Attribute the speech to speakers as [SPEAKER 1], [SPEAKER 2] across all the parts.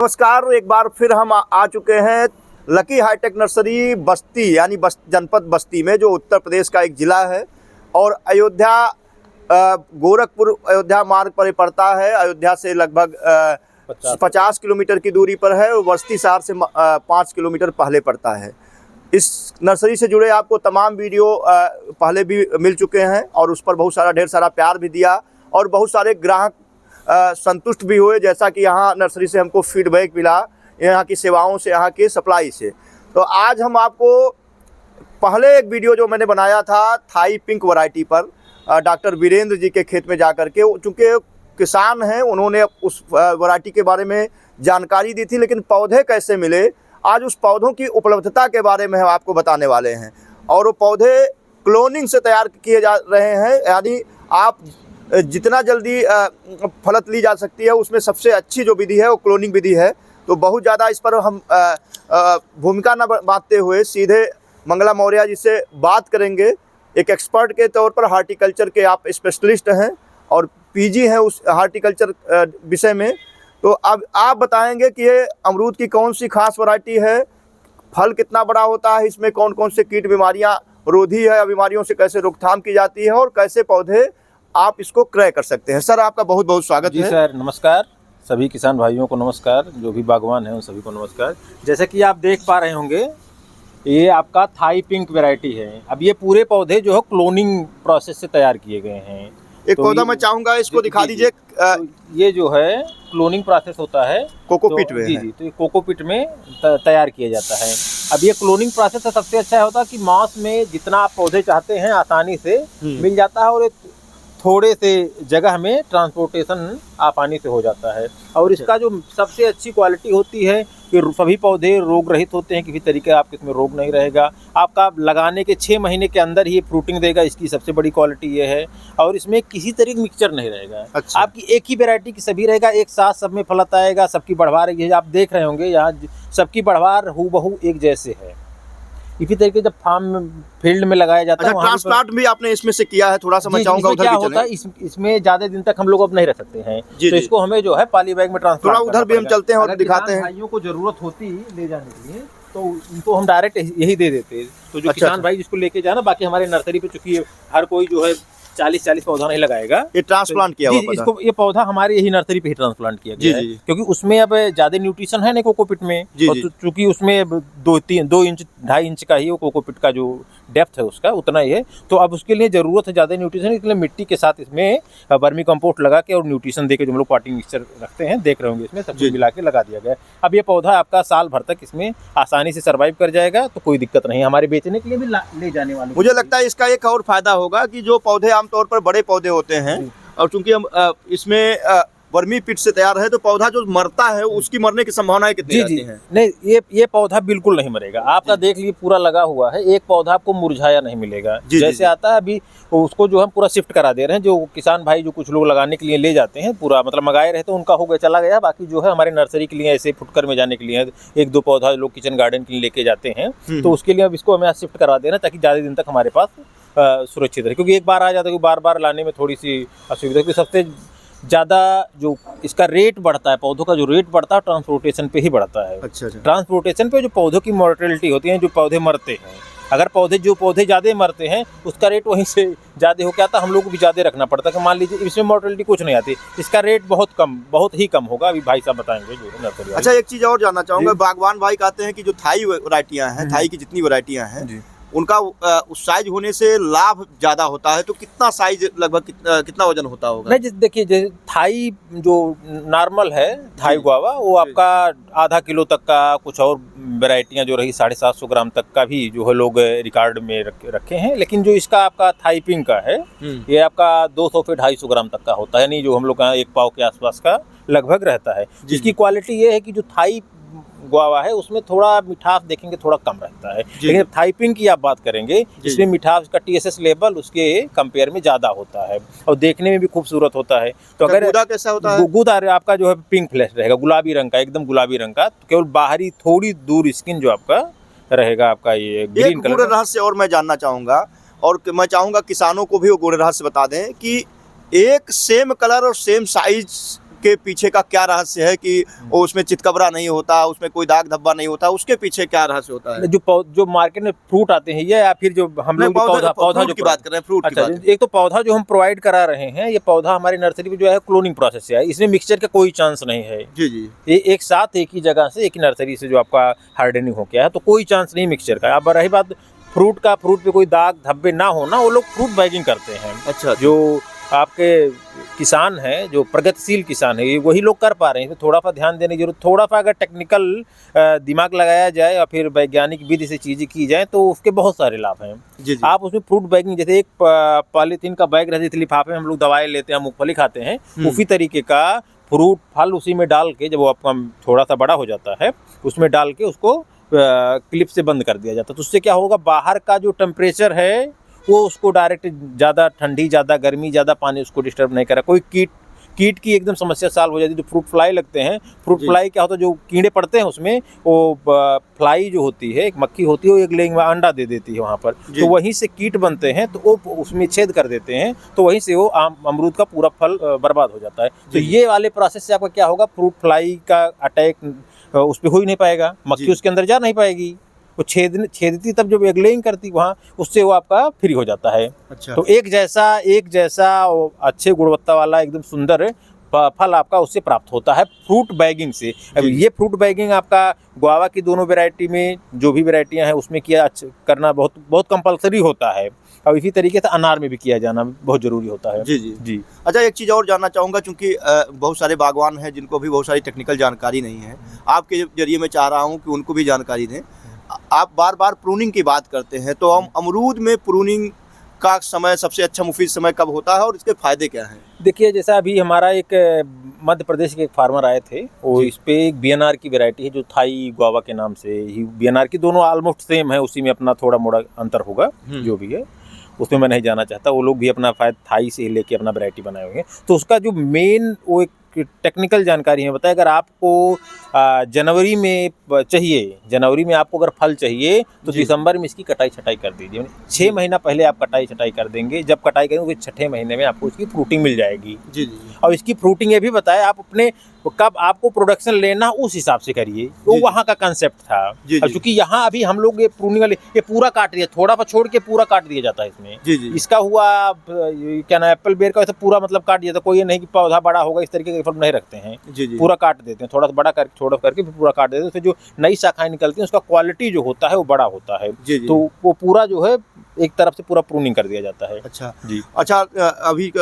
[SPEAKER 1] नमस्कार, एक बार फिर हम आ चुके हैं लकी हाईटेक नर्सरी बस्ती यानी जनपद बस्ती में, जो उत्तर प्रदेश का एक ज़िला है और अयोध्या गोरखपुर अयोध्या मार्ग पर पड़ता है। अयोध्या से लगभग 50 किलोमीटर की दूरी पर है और बस्ती शहर से 5 किलोमीटर पहले पड़ता है। इस नर्सरी से जुड़े आपको तमाम वीडियो पहले भी मिल चुके हैं और उस पर बहुत सारा ढेर सारा प्यार भी दिया और बहुत सारे ग्राहक संतुष्ट भी हुए, जैसा कि यहाँ नर्सरी से हमको फीडबैक मिला यहाँ की सेवाओं से, यहाँ की सप्लाई से। तो आज हम आपको पहले एक वीडियो जो मैंने बनाया था थाई पिंक वैरायटी पर डॉक्टर वीरेंद्र जी के खेत में जाकर के, चूँकि किसान हैं, उन्होंने उस वैरायटी के बारे में जानकारी दी थी, लेकिन पौधे कैसे मिले, आज उस पौधों की उपलब्धता के बारे में हम आपको बताने वाले हैं। और वो पौधे क्लोनिंग से तैयार किए जा रहे हैं, यानी आप जितना जल्दी फलत ली जा सकती है उसमें सबसे अच्छी जो विधि है वो क्लोनिंग विधि है। तो बहुत ज़्यादा इस पर हम भूमिका न बांटते हुए सीधे मंगला मौर्य जी से बात करेंगे। एक एक्सपर्ट के तौर पर हार्टिकल्चर के आप स्पेशलिस्ट हैं और पीजी हैं उस हार्टिकल्चर विषय में। तो अब आप बताएंगे कि ये अमरूद की कौन सी खास वैरायटी है, फल कितना बड़ा होता है, इसमें कौन कौन से कीट बीमारियां रोधी है या बीमारियों से कैसे रोकथाम की जाती है और कैसे पौधे आप इसको क्रय कर सकते हैं। सर, आपका बहुत बहुत स्वागत है।
[SPEAKER 2] जी सर, नमस्कार। सभी किसान भाइयों को नमस्कार, जो भी बागवान हैं उन सभी को नमस्कार। जैसे कि आप देख पा रहे होंगे, ये आपका थाई पिंक वैरायटी है। अब ये पूरे पौधे जो है क्लोनिंग प्रोसेस से तैयार किए गए हैं।
[SPEAKER 1] एक तो पौधा मैं चाहूंगा इसको दिखा दीजिए।
[SPEAKER 2] तो ये जो है क्लोनिंग प्रोसेस होता है
[SPEAKER 1] कोकोपीट में।
[SPEAKER 2] जी, तो ये कोकोपीट में तैयार किया जाता है। अब ये क्लोनिंग प्रोसेस का सबसे अच्छा होता है कि मास में जितना आप पौधे चाहते हैं आसानी से मिल जाता है और थोड़े से जगह में ट्रांसपोर्टेशन आसानी से हो जाता है। और इसका जो सबसे अच्छी क्वालिटी होती है कि सभी पौधे रोग रहित होते हैं, किसी तरीके आपके इसमें रोग नहीं रहेगा। आपका लगाने के 6 महीने के अंदर ही ये फ्रूटिंग देगा, इसकी सबसे बड़ी क्वालिटी ये है। और इसमें किसी तरीके का मिक्सचर नहीं रहेगा।
[SPEAKER 1] अच्छा।
[SPEAKER 2] आपकी एक ही वैरायटी की सभी रहेगा, एक साथ सब में फलत आएगा, सबकी बढ़वार ये आप देख रहे होंगे यहाँ सबकी बढ़वार हूबहू एक जैसे है। इसी तरीके जब फार्म फील्ड में लगाया जाता है।
[SPEAKER 1] ट्रांसप्लांट भी आपने इसमें से किया है, थोड़ा सा मैं चाहूंगा उधर
[SPEAKER 2] क्या
[SPEAKER 1] भी
[SPEAKER 2] होता है इसमें ज्यादा दिन तक हम लोग अब नहीं रख सकते हैं, तो इसको हमें जो है पॉली बैग में ट्रांसफर,
[SPEAKER 1] थोड़ा उधर भी हम चलते हैं और दिखाते हैं।
[SPEAKER 2] भाइयों को जरूरत होती ले जाने के लिए तो उनको हम डायरेक्ट यही दे देते। तो जो किसान भाई जिसको लेके जाना, बाकी हमारे नर्सरी पे चूंकि हर कोई जो है 40 पौधा नहीं लगाएगा,
[SPEAKER 1] ये ट्रांसप्लांट किया हुआ
[SPEAKER 2] इसको ये पौधा हमारे यही नर्सरी पे ही ट्रांसप्लांट किया गया है, क्योंकि उसमें अब ज्यादा न्यूट्रिशन है नहीं कोकोपीट में। चूंकि उसमें 2 इंच 2.5 इंच का ही वो कोकोपीट का जो डेप्थ है उसका उतना ही है, तो अब उसके लिए जरूरत है ज्यादा न्यूट्रिशन। इसलिए मिट्टी के साथ इसमें वर्मी कंपोस्ट लगा के और न्यूट्रिशन देके जो हम लोग पॉटिंग मिक्सचर रखते हैं, देख रहे होंगे, इसमें सब कुछ मिला के लगा दिया गया। अब ये पौधा आपका साल भर तक इसमें आसानी से सर्वाइव कर जाएगा, तो कोई दिक्कत नहीं। हमारे बेचने के लिए भी ले जाने वाले।
[SPEAKER 1] मुझे लगता है इसका एक और फायदा होगा कि जो पौधे आमतौर पर बड़े पौधे होते हैं और चूंकि हम इसमें वर्मी पिट से तैयार है, तो पौधा जो मरता है उसकी मरने की संभावनाएं कितनी रहती हैं?
[SPEAKER 2] नहीं, ये पौधा बिल्कुल नहीं मरेगा। आपका देख लीजिए पूरा लगा हुआ है, एक पौधा आपको मुरझाया नहीं मिलेगा। जैसे आता है अभी उसको जो हम पूरा शिफ्ट करा दे रहे हैं। जो किसान भाई जो कुछ लोग लगाने के लिए ले जाते हैं, पूरा मतलब मंगाए रहते हैं, उनका हो गया चला गया। बाकी जो है हमारे नर्सरी के लिए ऐसे फुटकर में जाने के लिए 1-2 पौधा लोग किचन गार्डन के लिए लेके जाते हैं, तो उसके लिए अब इसको हमें शिफ्ट करा देना ताकि ज्यादा दिन तक हमारे पास सुरक्षित रहे। क्योंकि एक बार आ जाता है, बार बार लाने में थोड़ी सी असुविधा। क्योंकि सबसे ज़्यादा जो इसका रेट बढ़ता है, पौधों का जो रेट बढ़ता है ट्रांसपोर्टेशन पे ही बढ़ता है।
[SPEAKER 1] अच्छा।
[SPEAKER 2] ट्रांसपोर्टेशन पे जो पौधों की मोर्टेलिटी होती है, जो पौधे मरते हैं, अगर जो पौधे ज़्यादा मरते हैं उसका रेट वहीं से ज़्यादा हो के आता है। हम लोग को भी ज़्यादा रखना पड़ता है कि मान लीजिए इसमें मोर्टेलिटी कुछ नहीं आती, इसका रेट बहुत ही कम होगा। अभी भाई साहब बताएंगे जो नर्सरी।
[SPEAKER 1] अच्छा, एक चीज़ और जानना चाहूँगा। बागवान भाई कहते हैं कि जो थाई वैरायटियाँ हैं, थाई की जितनी वैरायटियाँ हैं, उनका उस साइज होने से लाभ ज्यादा होता है। तो कितना साइज, लगभग कितना वजन होता होगा?
[SPEAKER 2] नहीं, देखिए जैसे थाई जो नॉर्मल है, थाई गुआवा, वो आपका आधा किलो तक का, कुछ और वैरायटियां जो रही 750 ग्राम तक का भी जो है लोग रिकॉर्ड में रखे हैं। लेकिन जो इसका आपका थाई पिंक का है, ये आपका 200 से 250 ग्राम तक का होता है, यानी जो हम लोग का 1 पाव के आसपास का लगभग रहता है। जिसकी क्वालिटी ये है कि जो थाई गुआवा है उसमें थोड़ा मिठास देखेंगे थोड़ा कम रहता है, लेकिन थाई पिंक की आप बात करेंगे इसमें मिठास का TSS लेवल उसके कंपेयर में ज़्यादा होता है और देखने में भी खूबसूरत होता है। तो अगर
[SPEAKER 1] गूदा कैसा होता है?
[SPEAKER 2] गूदा आपका जो है पिंक फ्लैश रहेगा, गुलाबी रंग का, एकदम गुलाबी रंग का। तो केवल बाहरी थोड़ी दूर स्किन जो आपका रहेगा, आपका ये ग्रीन कलर।
[SPEAKER 1] रहस्य और मैं जानना चाहूँगा, और मैं चाहूँगा किसानों को भी वो गुण रहस्य बता दें कि एक सेम कलर और सेम साइज के पीछे का क्या रहस्य है कि उसमें चितकबरा नहीं होता, उसमें कोई दाग धब्बा नहीं होता, उसके पीछे क्या रहस्य होता है?
[SPEAKER 2] जो मार्केट में फ्रूट आते हैं ये, या फिर जो हम लोग पौधा जो
[SPEAKER 1] की बात कर रहे हैं, फ्रूट की
[SPEAKER 2] अच्छा,
[SPEAKER 1] बात।
[SPEAKER 2] एक तो पौधा जो हम प्रोवाइड करा रहे हैं, ये पौधा हमारी नर्सरी में जो है क्लोनिंग प्रोसेस से है, इसमें मिक्सचर का कोई चांस नहीं है।
[SPEAKER 1] जी जी।
[SPEAKER 2] ये एक साथ एक ही जगह से, एक ही नर्सरी से जो आपका हार्डनिंग हो गया है, तो कोई चांस नहीं मिक्सचर का। अब रही बात फ्रूट पे कोई दाग धब्बे ना होना, वो लोग फ्रूट बैगिंग करते हैं।
[SPEAKER 1] अच्छा,
[SPEAKER 2] जो आपके किसान हैं, जो प्रगतिशील किसान है, ये वही लोग कर पा रहे हैं। थोड़ा सा ध्यान देने की जरूरत, थोड़ा सा अगर टेक्निकल दिमाग लगाया जाए या फिर वैज्ञानिक विधि से चीज़ें की जाए तो उसके बहुत सारे लाभ हैं।
[SPEAKER 1] जी जी।
[SPEAKER 2] आप उसमें फ्रूट बैगिंग, जैसे एक पॉलीथीन का बैग रहती है, लिफाफे में हम लोग दवाई लेते हैं, मूंगफली खाते हैं, उसी तरीके का फ्रूट फल उसी में डाल के, जब वो आपका थोड़ा सा बड़ा हो जाता है, उसमें डाल के उसको क्लिप से बंद कर दिया जाता है। तो उससे क्या होगा, बाहर का जो टेम्परेचर है वो उसको डायरेक्ट, ज़्यादा ठंडी, ज़्यादा गर्मी, ज़्यादा पानी उसको डिस्टर्ब नहीं करा। कोई कीट की एकदम समस्या सॉल्व हो जाती है। जो फ्रूट फ्लाई लगते हैं, फ्रूट फ्लाई क्या होता है, जो कीड़े पड़ते हैं उसमें, वो फ्लाई जो होती है, एक मक्खी होती है, वो एक लेंग में अंडा दे देती है वहाँ पर, तो वहीं से कीट बनते हैं, तो वो उसमें छेद कर देते हैं, तो वहीं से वो अमरूद का पूरा फल बर्बाद हो जाता है। तो ये वाले प्रोसेस से आपका क्या होगा, फ्रूट फ्लाई का अटैक उस पर हो ही नहीं पाएगा, मक्खी उसके अंदर जा नहीं पाएगी, वो छेदती तब जब एग्लेइंग करती वहाँ, उससे वो आपका फ्री हो जाता है।
[SPEAKER 1] अच्छा।
[SPEAKER 2] तो एक जैसा अच्छे गुणवत्ता वाला एकदम सुंदर फल आपका उससे प्राप्त होता है फ्रूट बैगिंग से। अब ये फ्रूट बैगिंग आपका गुआवा की दोनों वैरायटी में, जो भी वैरायटियाँ हैं उसमें करना बहुत कंपलसरी होता है, और इसी तरीके से अनार में भी किया जाना बहुत ज़रूरी होता है।
[SPEAKER 1] जी जी
[SPEAKER 2] जी।
[SPEAKER 1] अच्छा, एक चीज़ और जानना चाहूँगा, चूँकि बहुत सारे बागवान हैं जिनको भी बहुत सारी टेक्निकल जानकारी नहीं है, आपके जरिए मैं चाह रहा हूँ कि उनको भी जानकारी दें। आप बार बार प्रूनिंग की बात करते हैं, तो हम अमरूद में प्रूनिंग का समय, सबसे अच्छा मुफीद समय कब होता है और इसके फ़ायदे क्या हैं?
[SPEAKER 2] देखिए, जैसा अभी हमारा एक मध्य प्रदेश के एक फार्मर आए थे, वो इस पे एक बीएनआर की वैरायटी है जो थाई गुआवा के नाम से ही, बीएनआर की दोनों ऑलमोस्ट सेम है, उसी में अपना थोड़ा मोड़ा अंतर होगा, जो भी है उसमें मैं नहीं जाना चाहता। वो लोग भी अपना थाई से ही लेके अपना वैरायटी बनाए हुए हैं। तो उसका जो मेन वो एक टेक्निकल जानकारी है बताया, अगर आपको जनवरी में चाहिए, जनवरी में आपको अगर फल चाहिए तो दिसंबर में इसकी कटाई छटाई कर दीजिए। 6 महीना पहले आप कटाई छटाई कर देंगे, जब कटाई करेंगे फिर 6ठे महीने में आपको इसकी फ्रूटिंग मिल जाएगी।
[SPEAKER 1] जी जी।
[SPEAKER 2] और इसकी फ्रूटिंग ये भी बताया, आप अपने कब आपको प्रोडक्शन लेना उस हिसाब से करिए, वो वहाँ का कंसेप्ट था। अब चूंकि यहाँ अभी हम लोग ये प्रूनिंग वाले ये पूरा काट दिया, थोड़ा सा छोड़ के पूरा काट दिया जाता है इसमें।
[SPEAKER 1] जी जी।
[SPEAKER 2] इसका हुआ क्या ना, एप्पल बेर का वैसे पूरा मतलब काट दिया था, कोई ये नहीं कि पौधा बड़ा होगा इस तरीके का फल नहीं रखते हैं।
[SPEAKER 1] जी जी।
[SPEAKER 2] पूरा काट देते हैं, थोड़ा सा बड़ा करके छोटा करके फिर पूरा काट देते हैं, फिर जो नई शाखाएं निकलती हैं उसका क्वालिटी जो होता है वो बड़ा होता है।
[SPEAKER 1] जी जी।
[SPEAKER 2] तो वो पूरा जो है एक तरफ से पूरा प्रूनिंग कर दिया जाता है।
[SPEAKER 1] अच्छा
[SPEAKER 2] जी।
[SPEAKER 1] अच्छा, अभी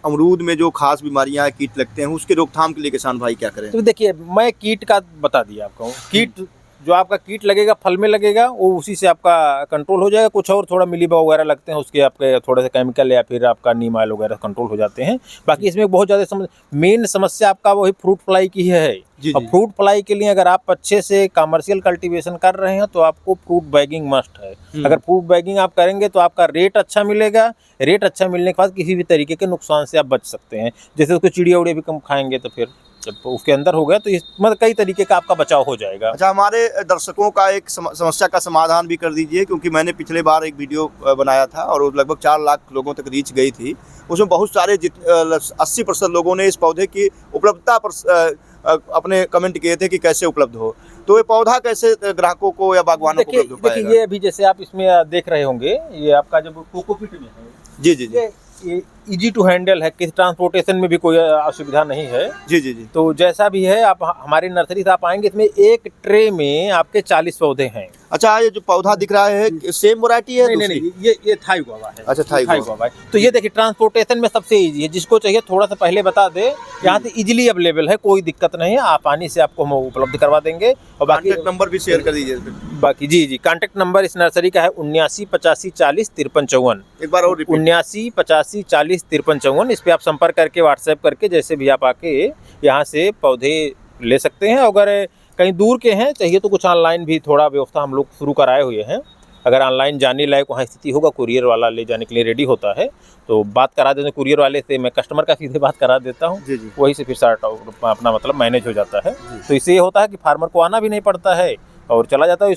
[SPEAKER 1] अमरूद में जो खास बीमारियां, कीट लगते हैं, उसके रोकथाम के लिए किसान भाई क्या करें?
[SPEAKER 2] तो देखिए, मैं कीट का बता दिया आपको। कीट जो आपका कीट लगेगा, फल में लगेगा, वो उसी से आपका कंट्रोल हो जाएगा। कुछ और थोड़ा मिलीबग वगैरह लगते हैं, उसके आपके थोड़े से केमिकल या फिर आपका नीम ऑयल वगैरह कंट्रोल हो जाते हैं। बाकी इसमें बहुत ज़्यादा मेन समस्या आपका वही फ्रूट फ्लाई की है। और फ्रूट फ्लाई के लिए अगर आप अच्छे से कमर्शियल कल्टीवेशन कर रहे हैं तो आपको फ्रूट बैगिंग मस्ट है। अगर फ्रूट बैगिंग आप करेंगे तो आपका रेट अच्छा मिलेगा। रेट अच्छा मिलने के बाद किसी भी तरीके के नुकसान से आप बच सकते हैं। जैसे उसको चिड़िया उड़िया भी कम खाएंगे तो फिर जब उसके अंदर हो गया तो मतलब कई तरीके का आपका बचाव हो जाएगा।
[SPEAKER 1] अच्छा, हमारे दर्शकों का एक समस्या का समाधान भी कर दीजिए, क्योंकि मैंने पिछले बार एक वीडियो बनाया था और लगभग 4 लाख लोगों तक रीच गई थी। उसमें बहुत सारे 80% लोगों ने इस पौधे की उपलब्धता पर अपने कमेंट किए थे कि कैसे उपलब्ध हो। तो ये पौधा कैसे ग्राहकों को या बागवानों को उपलब्ध हो पाएगा?
[SPEAKER 2] देखिए, ये अभी जैसे आप इसमें देख रहे होंगे, ये आपका जब कोकोपीट में है,
[SPEAKER 1] जी जी जी,
[SPEAKER 2] ये इजी टू हैंडल है, किसी ट्रांसपोर्टेशन में भी कोई असुविधा नहीं है।
[SPEAKER 1] जी जी जी।
[SPEAKER 2] तो जैसा भी है, आप हमारी नर्सरी से आप आएंगे, इसमें एक ट्रे में आपके 40 पौधे हैं।
[SPEAKER 1] अच्छा, ये जो पौधा दिख रहा है सेम वैरायटी है?
[SPEAKER 2] नहीं, ये थाई गुआवा है।
[SPEAKER 1] अच्छा, थाई गुआवा
[SPEAKER 2] है। तो ये देखिए, ट्रांसपोर्टेशन में सबसे इजी है। जिसको चाहिए थोड़ा सा पहले बता दे, यहाँ से इजीली अवेलेबल है, कोई दिक्कत नहीं है, आसानी से आपको हम उपलब्ध करवा देंगे। और बाकी
[SPEAKER 1] कॉन्टैक्ट नंबर भी शेयर कर दीजिए।
[SPEAKER 2] बाकी जी, कॉन्टैक्ट नंबर इस नर्सरी का है 79 85 40 53 54।
[SPEAKER 1] एक बार और
[SPEAKER 2] 79 85 40 53 54। इस पे आप संपर्क करके, व्हाट्सएप करके, जैसे भी आप आके यहाँ से पौधे ले सकते हैं। अगर कहीं दूर के हैं चाहिए तो कुछ ऑनलाइन भी थोड़ा व्यवस्था हम लोग शुरू कराए हुए हैं। अगर ऑनलाइन जाने लायक वहाँ स्थिति होगा, कुरियर वाला ले जाने के लिए रेडी होता है, तो बात करा देते हैं कुरियर वाले से। मैं कस्टमर का सीधे बात करा देता हूँ, वही से फिर सारा अपना मतलब मैनेज हो जाता है। तो इससे ये होता है कि फार्मर को आना भी नहीं पड़ता है और चला जाता है।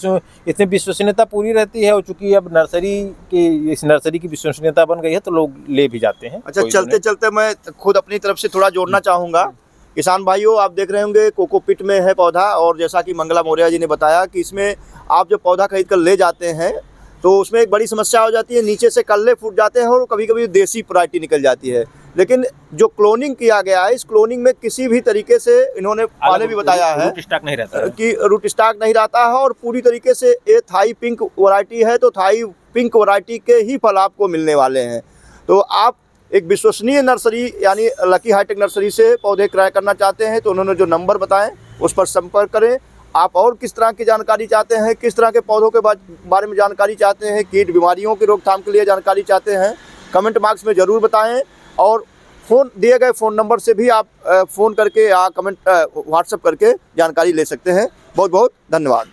[SPEAKER 2] इसमें विश्वसनीयता पूरी रहती है। और चूंकि अब इस नर्सरी की विश्वसनीयता बन गई है तो लोग ले भी जाते हैं।
[SPEAKER 1] अच्छा, चलते चलते मैं खुद अपनी तरफ से थोड़ा जोड़ना चाहूँगा किसान भाइयों, आप देख रहे होंगे कोकोपीट में है पौधा, और जैसा कि मंगला मौर्य जी ने बताया कि इसमें आप जो पौधा खरीद कर ले जाते हैं तो उसमें एक बड़ी समस्या हो जाती है, नीचे से कल्ले फूट जाते हैं और कभी कभी देसी वैरायटी निकल जाती है। लेकिन जो क्लोनिंग किया गया है, इस क्लोनिंग में किसी भी तरीके से इन्होंने पहले भी बताया है
[SPEAKER 2] रूट स्टॉक नहीं रहता है।
[SPEAKER 1] कि रूट स्टॉक नहीं रहता है, और पूरी तरीके से ये थाई पिंक वैरायटी है, तो थाई पिंक वैरायटी के ही फल आपको मिलने वाले हैं। तो आप एक विश्वसनीय नर्सरी यानी लकी हाईटेक नर्सरी से पौधे क्रय करना चाहते हैं तो उन्होंने जो नंबर बताएं उस पर संपर्क करें। आप और किस तरह की जानकारी चाहते हैं, किस तरह के पौधों के बारे में जानकारी चाहते हैं, कीट बीमारियों की रोकथाम के लिए जानकारी चाहते हैं, कमेंट बॉक्स में ज़रूर बताएं। और दिए गए फ़ोन नंबर से भी आप फ़ोन करके या कमेंट व्हाट्सएप करके जानकारी ले सकते हैं। बहुत बहुत धन्यवाद।